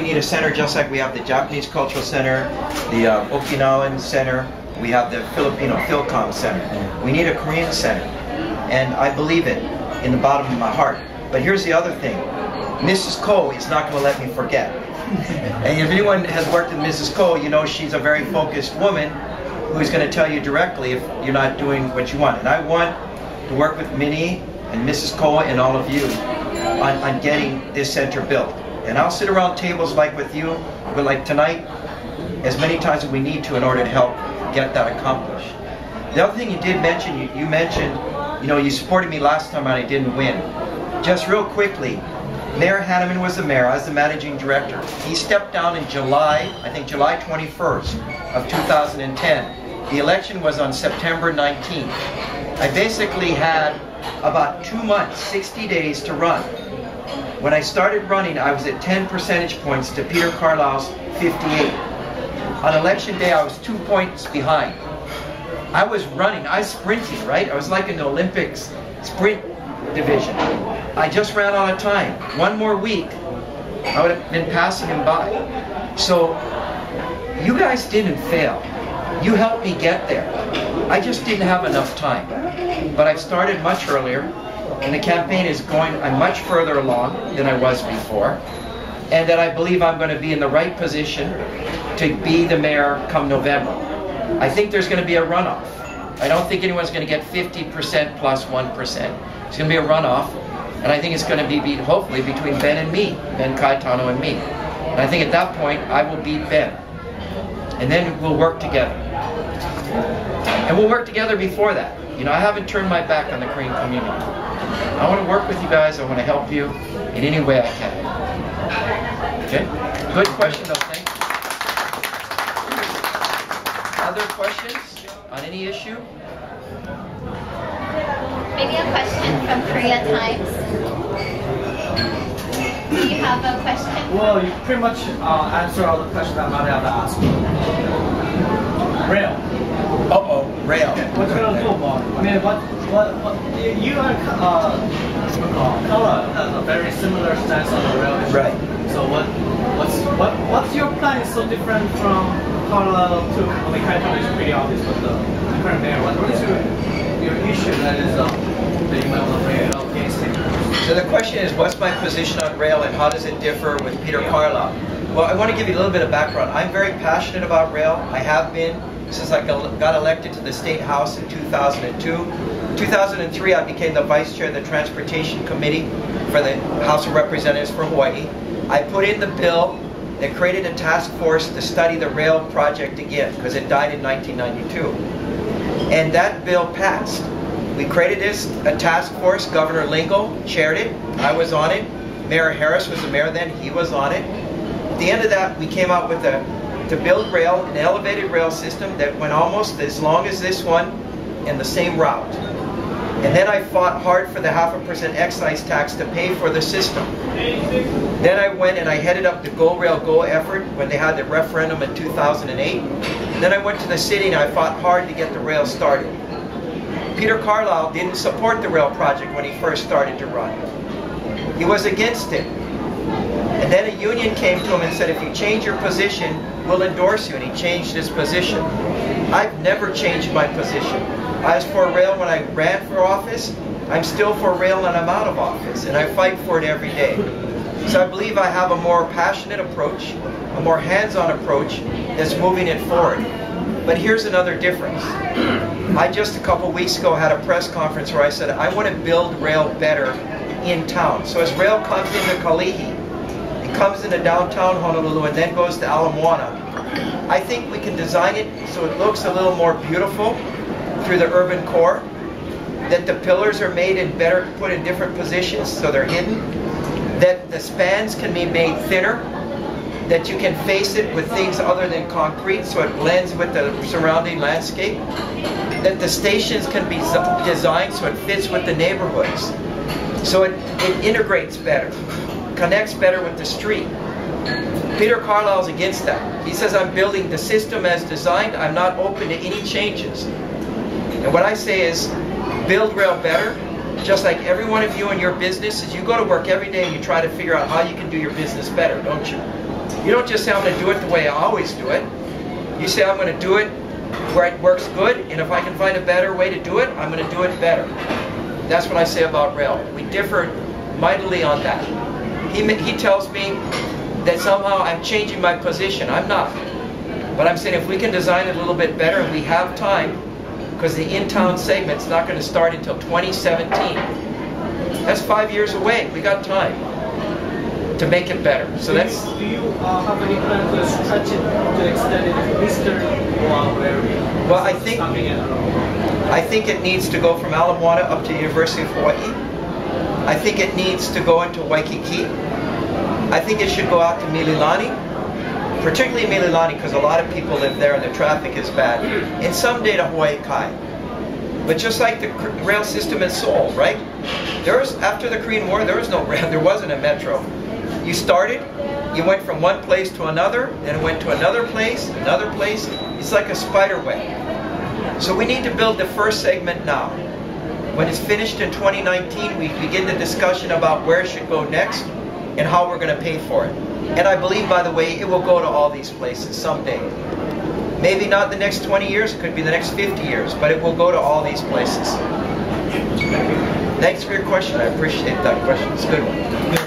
need a center just like we have the Japanese Cultural Center, the Okinawan Center, we have the Filipino Philcom Center. We need a Korean center. And I believe it in the bottom of my heart. But here's the other thing. Mrs. Ko is not going to let me forget. And if anyone has worked with Mrs. Ko, you know she's a very focused woman who's going to tell you directly if you're not doing what you want. And I want to work with Minnie and Mrs. Ko and all of you on getting this center built. And I'll sit around tables like with you, but like tonight, as many times as we need to in order to help get that accomplished. The other thing you did mention, you mentioned, you know, you supported me last time and I didn't win. Just real quickly, Mayor Hanneman was the mayor, I was the managing director. He stepped down in July, I think July 21st of 2010. The election was on September 19th. I basically had about 2 months, 60 days to run. When I started running, I was at 10 percentage points to Peter Carlisle's 58. On election day, I was 2 points behind. I was running, I was sprinting, right? I was like in the Olympics sprint division. I just ran out of time. One more week, I would have been passing him by. So, you guys didn't fail. You helped me get there. I just didn't have enough time. But I started much earlier, and the campaign is going, I'm much further along than I was before, and that I believe I'm going to be in the right position to be the mayor come November. I think there's going to be a runoff. I don't think anyone's going to get 50% plus 1%. It's going to be a runoff, and I think it's going to be hopefully between Ben and me, Ben Kaitano and me. And I think at that point, I will beat Ben. And then we'll work together. And we'll work together before that. You know, I haven't turned my back on the Korean community. I want to work with you guys. I want to help you in any way I can. Okay? Good question, though. Thank you. Other questions on any issue? Maybe a question from Korea Times. Do you have a question? Well, you pretty much answered all the questions I might have asked. Rail. Uh-oh, rail. What's going to do about it? I mean, what you and Kala has a very similar stance on the rail issue. Right. So what's your plan is so different from Kala to, I mean, Kaitano is pretty obvious, but the current mayor, what is your issue that is that you might want to bring it up against him? So the question is, what's my position on rail and how does it differ with Peter Carlisle? Well, I want to give you a little bit of background. I'm very passionate about rail. I have been since I got elected to the State House in 2002. In 2003, I became the Vice Chair of the Transportation Committee for the House of Representatives for Hawaii. I put in the bill that created a task force to study the rail project again, because it died in 1992. And that bill passed. We created a task force. Governor Lingle chaired it. I was on it. Mayor Harris was the mayor then. He was on it. At the end of that, we came out with to build rail, an elevated rail system that went almost as long as this one in the same route. And then I fought hard for the 0.5% excise tax to pay for the system. Then I went and I headed up the Go Rail Go effort when they had the referendum in 2008. Then I went to the city and I fought hard to get the rail started. Peter Carlisle didn't support the rail project when he first started to run. He was against it. And then a union came to him and said, if you change your position, we'll endorse you. And he changed his position. I've never changed my position. I was for rail when I ran for office. I'm still for rail when I'm out of office. And I fight for it every day. So I believe I have a more passionate approach, a more hands-on approach that's moving it forward. But here's another difference. I just a couple weeks ago had a press conference where I said, I want to build rail better in town. So as rail comes into Kalihi, it comes into downtown Honolulu and then goes to Ala Moana. I think we can design it so it looks a little more beautiful through the urban core, that the pillars are made in better, put in different positions so they're hidden, that the spans can be made thinner, that you can face it with things other than concrete so it blends with the surrounding landscape, that the stations can be designed so it fits with the neighborhoods, so it integrates better, connects better with the street. Peter Carlisle's against that. He says, I'm building the system as designed, I'm not open to any changes. And what I say is, build rail better, just like every one of you in your businesses, you go to work every day and you try to figure out how you can do your business better, don't you? You don't just say, I'm going to do it the way I always do it. You say, I'm going to do it where it works good, and if I can find a better way to do it, I'm going to do it better. That's what I say about rail. We differ mightily on that. He tells me that somehow I'm changing my position. I'm not. But I'm saying if we can design it a little bit better, and we have time, because the in-town segment's not going to start until 2017. That's 5 years away. We got time to make it better. So that's. Do you have any plan to stretch it to extend it to Eastern Oahu area? Well, I think it needs to go from Ala Moana up to the University of Hawaii. I think it needs to go into Waikiki. I think it should go out to Mililani, particularly Mililani, because a lot of people live there and the traffic is bad. And someday to Hawaii Kai. But just like the rail system in Seoul, right? After the Korean War, there was no rail. There wasn't a metro. You started, you went from one place to another, then it went to another place, another place. It's like a spider web. So we need to build the first segment now. When it's finished in 2019, we begin the discussion about where it should go next and how we're going to pay for it. And I believe, by the way, it will go to all these places someday. Maybe not the next 20 years, it could be the next 50 years, but it will go to all these places. Thanks for your question. I appreciate that question. It's a good one.